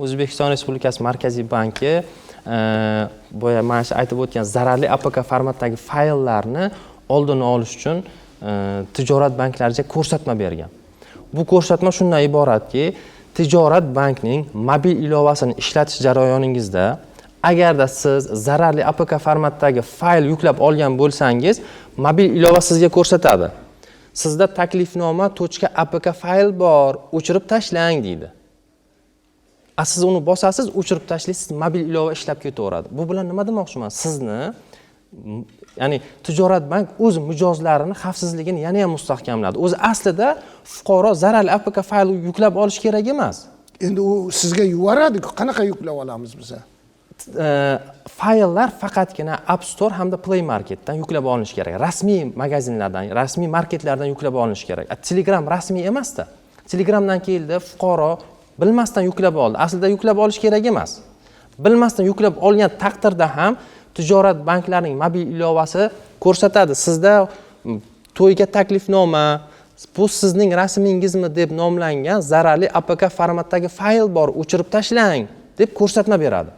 O'zbekiston Respublikasi Markaziy banki boya mana shu aytib o'tgan zararli APK formatdagi fayllarni oldini olish uchun tijorat banklariga ko'rsatma bergan. Bu ko'rsatma shundan iboratki, tijorat bankning mobil ilovasini ishlatish jarayoningizda agarda siz zararli APK formatdagi fayl yuklab olgan bo'lsangiz, mobil ilova sizga ko'rsatadi. Sizda taklifnoma .apk fayl bor, o'chirib tashlang deydi. Siz uni bosasiz, o'chirib tashlaysiz, mobil ilova ishlab ketaveradi. Bu bilan nima demoqchiman? Sizni, ya'ni tijorat bank o'z mijozlarini xavfsizligini yana ham mustahkamladi. O'zi aslida fuqaro zararli APK fayl yuklab olish kerak emas. Endi u sizga yuboradi-ku, qanaqa yuklab olamiz biz? Fayllar faqatgina App Store hamda Play Marketdan yuklab olinishi kerak. Rasmiy magazinlardan, rasmiy marketlardan yuklab olinishi kerak. Telegram rasmiy emas-da. Telegramdan keldi, fuqaro bilmasdan yuklab oldi. Aslida yuklab olish kerak emas. Bilmasdan yuklab olgan taqdirda ham tijorat banklarining mobil ilovasi ko'rsatadi. Sizda to'yga taklifnoma, bu sizning rasmingizmi deb nomlangan zararli APK formatdagi fayl bor, o'chirib tashlang deb ko'rsatma beradi.